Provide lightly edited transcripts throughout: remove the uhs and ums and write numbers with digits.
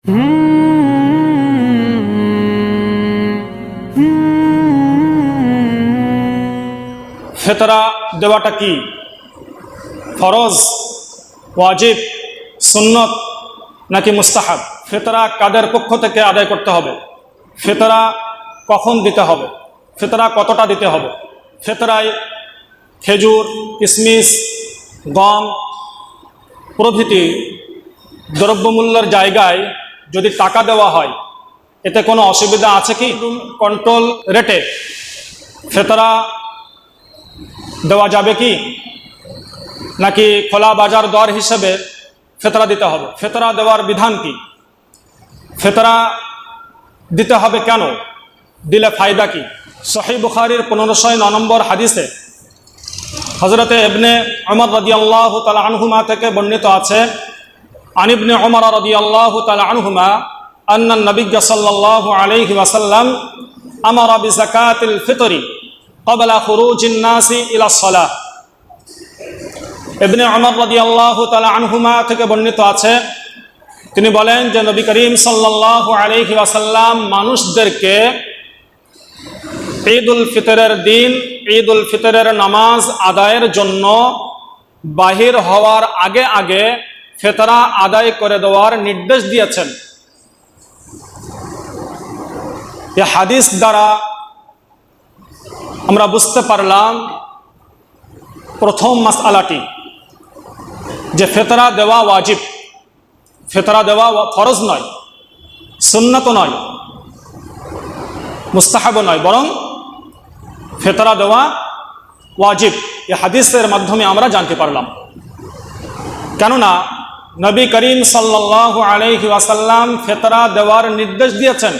ফিতরা দেওয়াটা কি ফরজ, ওয়াজিব, সুন্নত নাকি মুস্তাহাব? ফিতরা কাদের পক্ষ থেকে আদায় করতে হবে? ফিতরা কখন দিতে হবে? ফিতরা কতটা দিতে হবে? ফিতরায় খেজুর, কিশমিশ, গম প্রভৃতি দ্রব্যমূল্যের জায়গায় যদি টাকা দেওয়া হয় এতে কোনো অসুবিধা আছে কি? কন্ট্রোল রেটে ফিতরা দেওয়া যাবে কি, নাকি খোলা বাজার দর হিসেবে ফিতরা দিতে হবে? ফিতরা দেওয়ার বিধান কি? ফিতরা দিতে হবে কেন? দিলে ফায়দা কি? সহিহ বুখারীর 1509 নম্বর হাদিসে হযরতে ইবনে উমর রাদিয়াল্লাহু তাআলা আনহুমা থেকে বর্ণিত আছে, আন ইবনে উমর রাদিয়াল্লাহু তাআলা আনহুমা আন্না নবী সাল্লাল্লাহু আলাইহি ওয়াসাল্লাম আমারা বিযাকাতিল ফিতরি ক্বাবলা খুরুজিন নাসি ইলা সালাহ। ইবনে উমর রাদিয়াল্লাহু তাআলা আনহুমা থেকে বর্ণিত আছে, তিনি বলেন যে নবী করিম সাল্লাল্লাহু আলাইহি ওয়াসাল্লাম মানুষদেরকে ঈদুল ফিতরের দিন ঈদুল ফিতরের নামাজ আদায়ের জন্য বাহির হওয়ার আগে আগে ফিতরা আদায় করে দেওয়ার নির্দেশ দিয়েছেন। এই হাদিস দ্বারা আমরা বুঝতে পারলাম প্রথম মাসআলাটি যে ফিতরা দেওয়া ওয়াজিব, ফিতরা দেওয়া ফরজ নয়, সুন্নত নয়, মুস্তাহাব নয়, বরং ফিতরা দেওয়া ওয়াজিব। এই হাদিসের মাধ্যমে আমরা জানতে পারলাম। কেননা নবী করিম সাল্লাল্লাহু আলাইহি ওয়াসাল্লাম ফিতরা দেওয়ার নির্দেশ দিয়েছেন,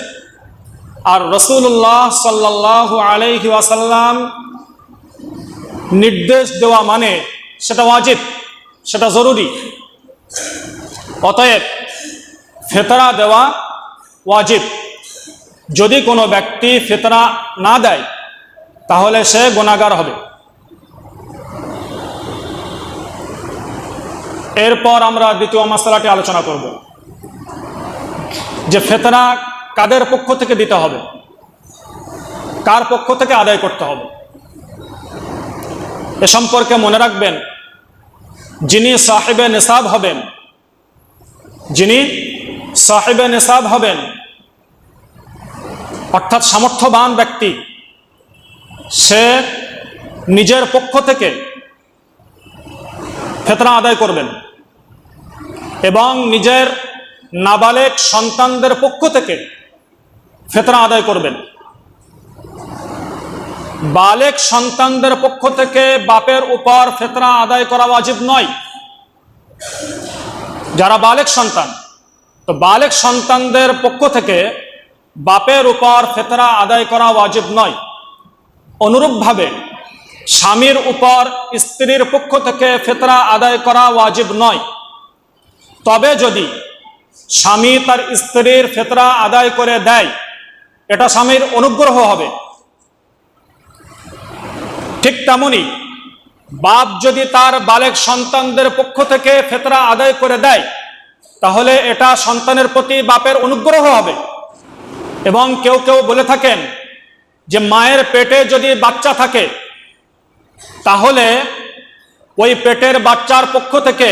আর রাসূলুল্লাহ সাল্লাল্লাহু আলাইহি ওয়াসাল্লাম নির্দেশ দেওয়া মানে সেটা ওয়াজিব, সেটা জরুরি। অতএব ফিতরা দেওয়া ওয়াজিব। যদি কোনো ব্যক্তি ফিতরা না দেয় তাহলে সে গুনাহগার হবে। এরপর আমরা দ্বিতীয় মাসআলাটি আলোচনা করব যে ফিতরা কাদের পক্ষ থেকে দিতে হবে, কার পক্ষ থেকে আদায় করতে হবে। এ সম্পর্কে মনে রাখবেন, যিনি সাহেবে নিসাব হবেন, যিনি সাহেবে নিসাব হবেন অর্থাৎ সামর্থ্যবান ব্যক্তি, সে নিজের পক্ষ থেকে ফিতরা আদায় করবেন এবং নিজের নাবালেগ সন্তানদের পক্ষ থেকে ফিতরা আদায় করবেন। বালেগ সন্তানদের পক্ষ থেকে বাপের উপর ফিতরা আদায় করা ওয়াজিব নয়। যারা বালেগ সন্তান, তো বালেগ সন্তানদের পক্ষ থেকে বাপের উপর ফিতরা আদায় করা ওয়াজিব নয়। অনুরূপভাবে স্বামীর উপর স্ত্রীর পক্ষ থেকে ফিতরা আদায় করা ওয়াজিব নয়। তবে যদি স্বামী তার স্ত্রীর ফিতরা আদায় করে দেয়, এটা স্বামীর অনুগ্রহ হবে। ঠিক তেমনি বাপ যদি তার বালেগ সন্তানদের পক্ষ থেকে ফিতরা আদায় করে দেয়, তাহলে এটা সন্তানের প্রতি বাপের অনুগ্রহ হবে। এবং কেউ কেউ বলে থাকেন যে মায়ের পেটে যদি বাচ্চা থাকে তাহলে ওই পেটের বাচ্চার পক্ষ থেকে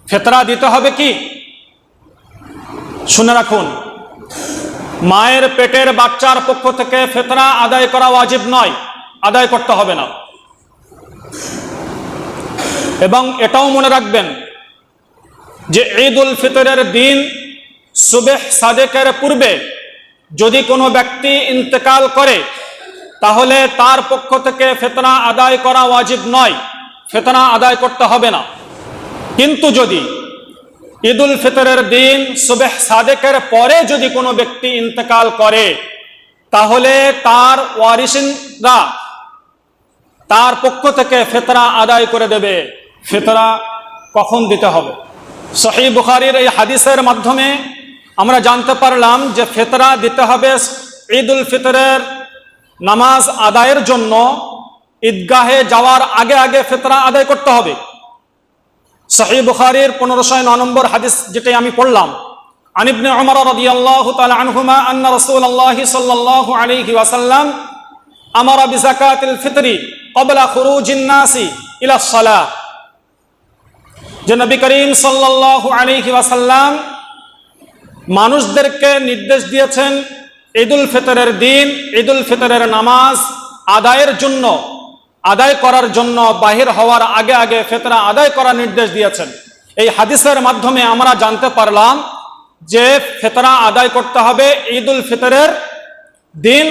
ফিতরা দিতে হবে কি? শুনে রাখুন, মায়ের পেটের বাচ্চার পক্ষ থেকে ফিতরা আদায় করা ওয়াজিব নয়, আদায় করতে হবে না। এবং এটাও মনে রাখবেন যে ঈদুল ফিতরের দিন সুবহ সাদেকের পূর্বে যদি কোনো ব্যক্তি ইন্তেকাল করে তাহলে তার পক্ষ থেকে ফিতরা আদায় করা ওয়াজিব নয়, ফিতরা আদায় করতে হবে না। কিন্তু যদি ঈদুল ফিতরের দিন সুবহ সাদেকের পরে যদি কোনো ব্যক্তি ইন্তেকাল করে তাহলে তার ওয়ারিসিনরা তার পক্ষ থেকে ফিতরা আদায় করে দেবে। ফিতরা কখন দিতে হবে? সহিহ বুখারীর এই হাদিসের মাধ্যমে আমরা জানতে পারলাম যে ফিতরা দিতে হবে ঈদুল ফিতরের নামাজ আদায়ের জন্য ঈদগাহে যাওয়ার আগে আগে ফিতরা আদায় করতে হবে। সহিহ বুখারীর 1509 নম্বর হাদিস যেটা আমি পড়লাম, عن ابن عمر رضي الله تعالى عنهما أن رسول الله صلى الله عليه وسلم أمر بزكاة الفطر قبل خروج الناس إلى الصلاة যে নবী করিম সাল্লাল্লাহু আলাইহি ওয়াসাল্লাম মানুষদেরকে নির্দেশ দিয়েছেন ঈদুল ফিতরের দিন ঈদুল ফিতরের নামাজ আদায় করার জন্য বাহির হওয়ার আগে আগে ফিতরা আদায় করার নির্দেশ দিয়েছেন। এই হাদিসের মাধ্যমে আমরা জানতে পারলাম যে ফিতরা আদায় করতে হবে ঈদুল ফিতরের দিন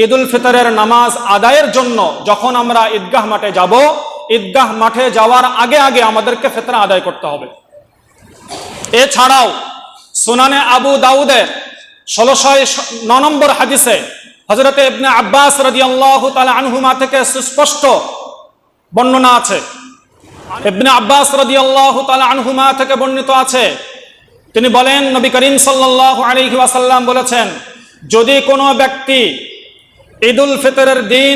ঈদুল ফিতরের নামাজ আদায়ের জন্য। যখন আমরা ঈদগাহ মাঠে যাব, ঈদগাহ মাঠে যাওয়ার আগে আগে আমাদেরকে ফিতরা আদায় করতে হবে। এছাড়াও সুনানে আবু দাউদের 1609 নম্বর হাদিসে হযরত ইবনে আব্বাস রাদিয়াল্লাহু তাআলা আনহুমা থেকে সুস্পষ্ট বর্ণনা আছে। ইবনে আব্বাস রাদিয়াল্লাহু তাআলা আনহুমা থেকে বর্ণিত আছে, তিনি বলেন নবী করিম সাল্লাল্লাহু আলাইহি ওয়াসাল্লাম বলেছেন, যদি কোনো ব্যক্তি ঈদুল ফিতরের দিন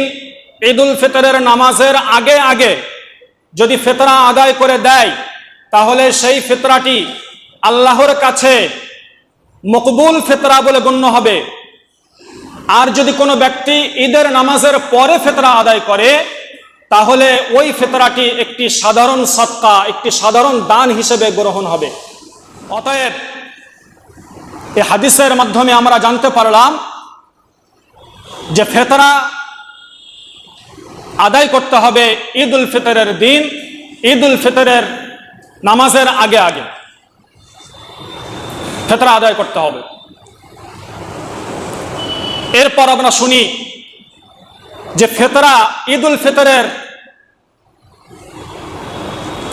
ঈদুল ফিতরের নামাজের আগে আগে যদি ফিতরা আদায় করে দেয়, তাহলে সেই ফিতরাটি আল্লাহর কাছে মকবুল ফিতরা বলে গণ্য হবে। আর যদি কোনো ব্যক্তি ঈদের নামাজের পরে ফিতরা আদায় করে, তাহলে ওই ফিতরাটি একটি সাধারণ সদকা, একটি সাধারণ দান হিসেবে গ্রহণ হবে। অতএব এই হাদিসের মাধ্যমে আমরা জানতে পারলাম যে ফিতরা আদায় করতে হবে ঈদুল ফিতরের দিন ঈদুল ফিতরের নামাজের আগে আগে ফিতরা আদায় করতে হবে। এরপর আমরা শুনি যে ফিতরা ঈদুল ফিতরের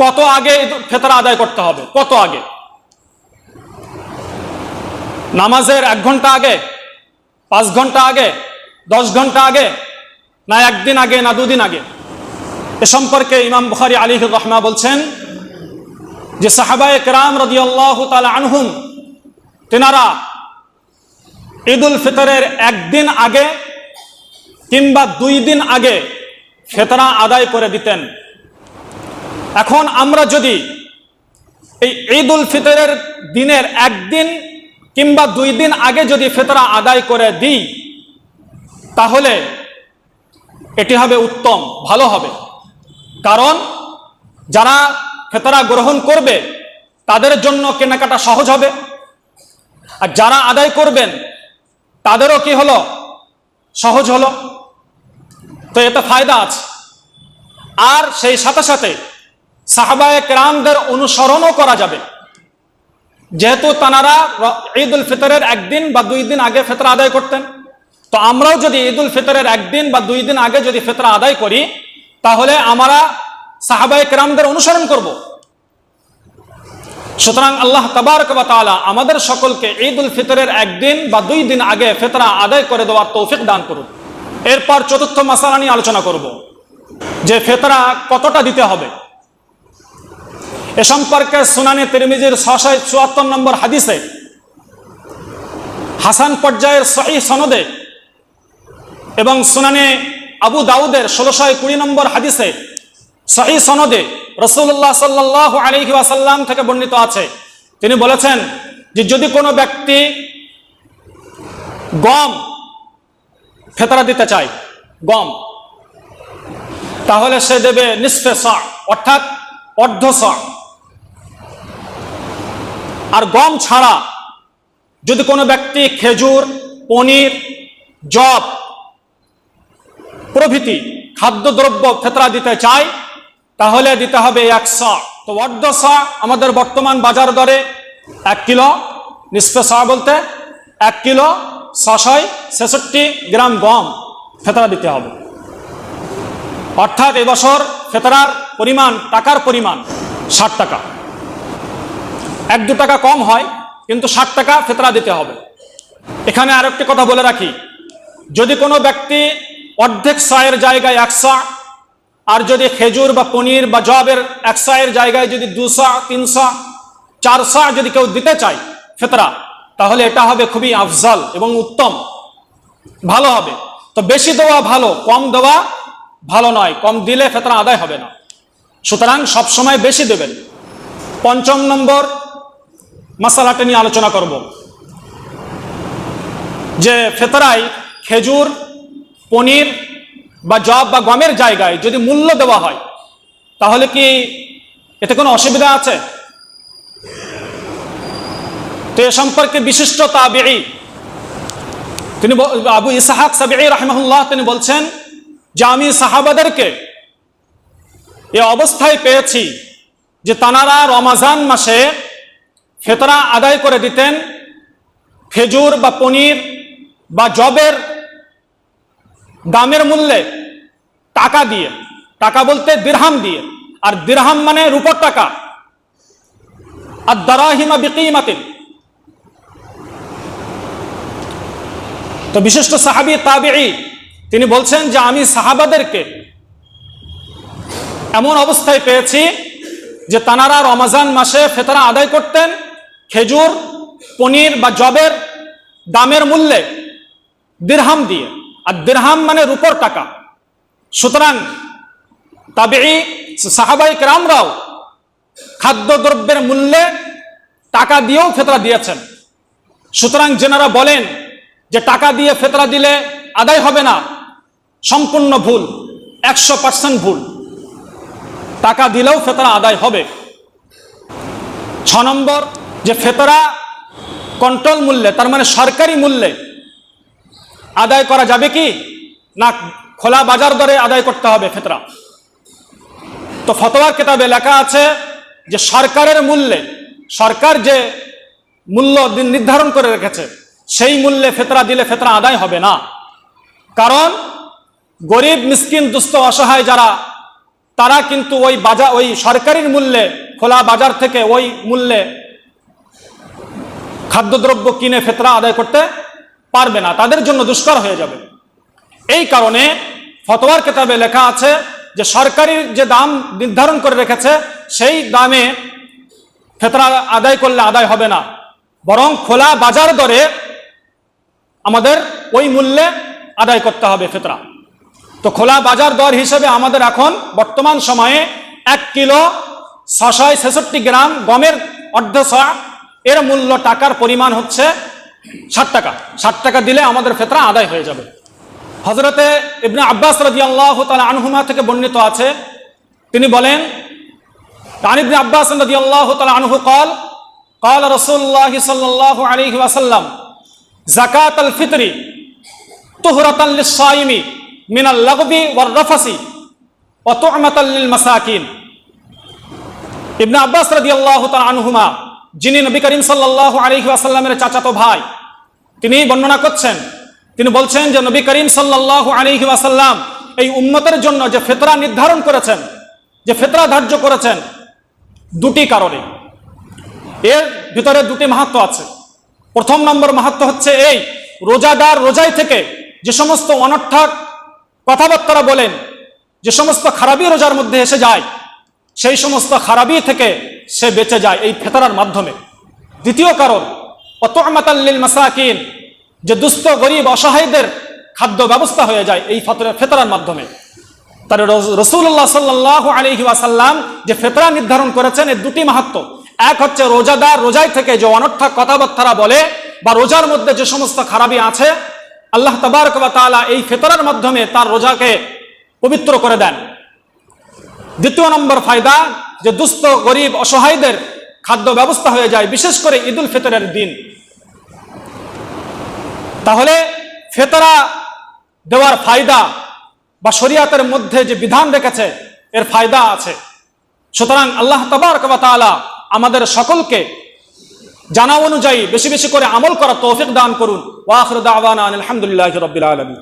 কত আগে ফিতরা আদায় করতে হবে, কত আগে? নামাজের 1 ঘন্টা আগে, 5 ঘন্টা আগে, 10 ঘন্টা আগে, না 1 দিন আগে, না 2 দিন আগে? এ সম্পর্কে ইমাম বুখারী আলাইহির রাহমা বলছেন যে সাহাবায়ে কেরাম রাদিয়াল্লাহু তাআলা আনহুম তেনারা ঈদুল ফিতরের 1 দিন আগে কিংবা 2 দিন আগে ফিতরা আদায় করে দিতেন। এখন আমরা যদি এই ঈদুল ফিতরের দিনের 1 দিন কিংবা 2 দিন আগে যদি ফিতরা আদায় করে দিই, তাহলে এটি হবে উত্তম, ভালো হবে। কারণ যারা ফিতরা গ্রহণ করবে তাদের জন্য কেনাকাটা সহজ হবে, আর যারা আদায় করবেন তাদেরও কি হলো, সহজ হলো। তো এতে ফায়দা আছে। আর সেই সাথে সাথে সাহাবায়ে কেরামদের অনুসরণও করা যাবে, যেহেতু তানারা ঈদুল ফিতরের 1 দিন বা 2 দিন আগে ফিতরা আদায় করতেন। তো আমরাও যদি ঈদুল ফিতরের 1 দিন বা 2 দিন আগে যদি ফিতরা আদায় করি, তাহলে আমরা সাহাবায়ে কেরামদের অনুসরণ করব। সুতরাং আল্লাহ তাবারক ওয়া তাআলা আমাদের সকলকে ঈদুল ফিতরের 1 দিন বা 2 দিন আগে ফিতরা আদায় করে দেওয়ার তৌফিক দান করুন। এরপর চতুর্থ মাসালা নিয়ে আলোচনা করব যে ফিতরা কতটা দিতে হবে। এ সম্পর্কে সুনানে তিরমিজির 674 নম্বর হাদিসে হাসান পর্যায়ের সহিহ সনদে এবং সুনানে আবু দাউদের 1620 নম্বর হাদিসে সহিহ সনদে রাসূলুল্লাহ সাল্লাল্লাহু আলাইহি ওয়াসাল্লাম থেকে বর্ণিত আছে, তিনি বলেছেন যে যদি কোনো ব্যক্তি গম ফিতরা দিতে চায়, গম, তাহলে সে দেবে নিসফে সা, অর্থাৎ অর্ধ সা। আর গম ছাড়া যদি কোনো ব্যক্তি খেজুর, পনির, জব প্রভৃতি খাদ্যদ্রব্য ফিতরা দিতে চায়, তাহলে দিতে হবে 1 সা। তো অর্ধ সা আমাদের বর্তমান বাজার দরে 1 কিলো, নিসফে সা বলতে 1 কিলো 666 গ্রাম গম ফিতরা দিতে হবে। অর্থাৎ এবছর ফিতরার পরিমাণ, টাকার পরিমাণ 60 টাকা। 1-2 টাকা কম হয়, কিন্তু 60 টাকা ফিতরা দিতে হবে। এখানে আরেকটি কথা বলে রাখি, যদি কোনো ব্যক্তি অর্ধেক সায়ের জায়গায় 1 সা, আর যদি খেজুর বা পনির বা জবের 1 সায়ের জায়গায় যদি 2 সা, 3 সা, 4 সা যদি কেউ দিতে চায় ফিতরা, তাহলে এটা হবে খুবই আফজাল এবং উত্তম, ভালো হবে। তো বেশি দেওয়া ভালো, কম দেওয়া ভালো নয়। কম দিলে ফিতরা আদায় হবে না, সুতরাং সবসময় বেশি দেবেন। 5ম নম্বর মাসালাটা নিয়ে আলোচনা করব। যে ফেতরায় খেজুর, পনির বা জব বা গমের জায়গায় যদি মূল্য দেওয়া হয় তাহলে কি এতে কোনো অসুবিধা আছে? তো এ সম্পর্কে বিশিষ্ট তাবিঈ তিনি আবু ইসহাক সাবিঈ রাহিমাহুল্লাহ তিনি বলছেন যে আমি সাহাবাদেরকে এ অবস্থায় পেয়েছি যে তানারা রমাজান মাসে ফিতরা আদায় করে দিতেন খেজুর বা পনির বা জবের দামের মূল্যে টাকা দিয়ে, টাকা বলতে দিরহাম দিয়ে, আর দিরহাম মানে রূপোর টাকা, আর দারাহিমা বিকিমাতিন। তো বিশিষ্ট সাহাবী তাবিঈ তিনি বলছেন যে আমি সাহাবাদেরকে এমন অবস্থায় পেয়েছি যে তানারা রমজান মাসে ফিতরা আদায় করতেন খেজুর, পনির বা জবের দামের মূল্যে দিরহাম দিয়ে, আর দিরহাম মানে রূপোর টাকা। সুতরাং তাবিঈ সাহাবায়ে কেরামরাও খাদ্যদ্রব্যের মূল্যে টাকা দিয়েও ফিতরা দিয়েছেন। সুতরাং যেনারা বলেন যে টাকা দিয়ে ফিতরা দিলে আদায় হবে না, সম্পূর্ণ ভুল, 100% ভুল। টাকা দিলেও ফিতরা আদায় হবে। 6 নম্বর, যে ফিতরা কন্ট্রোল মূল্যে, তার মানে সরকারি মূল্যে আদায় করা যাবে কি না খোলা বাজার দরে আদায় করতে হবে ফিতরা? তো ফতোয়ার কিতাবে লেখা আছে যে সরকারের মূল্যে, সরকার যে মূল্য নির্ধারণ করে রেখেছে সেই মূল্যে ফিতরা দিলে ফিতরা আদায় হবে না। কারণ গরিব, মিসকিন, দুস্থ, অসহায় যারা, তারা কিন্তু ওই বাজার, ওই সরকারি মূল্যে, খোলা বাজার থেকে ওই মূল্যে খাদ্যদ্রব্য কিনে ফিতরা আদায় করতে পারবে না, তাদের জন্য দুষ্কর হয়ে যাবে। এই কারণে ফতোয়ার কিতাবে লেখা আছে যে সরকারি যে দাম নির্ধারণ করে রেখেছে সেই দামে ফিতরা আদায় করলে আদায় হবে না, বরং খোলা বাজার দরে আমাদের ওই মূল্যে আদায় করতে হবে ফিতরা। তো খোলা বাজার দর হিসেবে আমাদের এখন বর্তমান সময়ে 1 কিলো 666 গ্রাম গমের অর্ধশা এর মূল্য টাকার পরিমাণ হচ্ছে 60 টাকা। 60 টাকা দিলে আমাদের ফিতরা আদায় হয়ে যাবে। হযরতে ইবনে আব্বাস রাদিয়াল্লাহু তাআলা আনহুমা থেকে বর্ণিত আছে, তিনি বলেন আন ইবনে আব্বাস রাদিয়াল্লাহু তাআলা আনহু قال قال رسول الله صلى الله عليه وسلم زكاة الفطر طهرة للصائم من اللغو والرفث وطعمة للمساكين। ইবনে আব্বাস রাদিয়াল্লাহু তাআলা আনহুমা, যিনি নবী করিম সাল্লাল্লাহু আলাইহি ওয়াসাল্লামের চাচাতো ভাই, তিনি বর্ণনা করছেন, তিনি বলছেন যে নবী করিম সাল্লাল্লাহু আলাইহি ওয়াসাল্লাম এই উম্মতের জন্য যে ফিতরা নির্ধারণ করেছেন, যে ফিতরা ধার্য করেছেন, দুটি কারণে। এর ভিতরে দুটি মাহাত্ম্য আছে। প্রথম নম্বর মাহাত্ম্য হচ্ছে এই, রোজাদার রোজায় থেকে যে সমস্ত অনর্থক কথাবার্তা বলেন, যে সমস্ত খারাপি রোজার মধ্যে এসে যায়, সেই সমস্ত খারাপি থেকে সে বেঁচে যায় এই ফিতরার মাধ্যমে। দ্বিতীয় কারণ, ওয়াতু'মাতাল লিল মাসাকিন, যে দুস্থ, গরিব, অসহায়দের খাদ্য ব্যবস্থা হয়ে যায় এই ফিতরার মাধ্যমে। তার রাসূলুল্লাহ সাল্লাল্লাহু আলাইহি ওয়াসাল্লাম যে ফিতরা নির্ধারণ করেছেন, এর দুটি মাহাত্ম্য। এক হচ্ছে রোজাদার রোজায় থেকে যে অনর্থক কথাবার্তা বলে বা রোজার মধ্যে যে সমস্ত খারাপি আছে, আল্লাহ তাবারক ওয়া তাআলা এই ফিতরার মাধ্যমে তার রোজাকে পবিত্র করে দেন। দ্বিতীয় নম্বর ফায়দা, যে দুস্থ, গরিব, অসহায়দের খাদ্য ব্যবস্থা হয়ে যায়, বিশেষ করে ঈদুল ফিতরের দিন। তাহলে ফিতরা দেওয়ার ফায়দা বা শরীয়তের মধ্যে যে বিধান রেখেছে এর ফায়দা আছে। সুতরাং আল্লাহ তাবারক ওয়া তাআলা আমাদের সকলকে জানা অনুযায়ী বেশি বেশি করে আমল করার তৌফিক দান করুন। ওয়া আখিরু দাওয়ানা আলহামদুলিল্লাহি রাব্বিল আলামিন।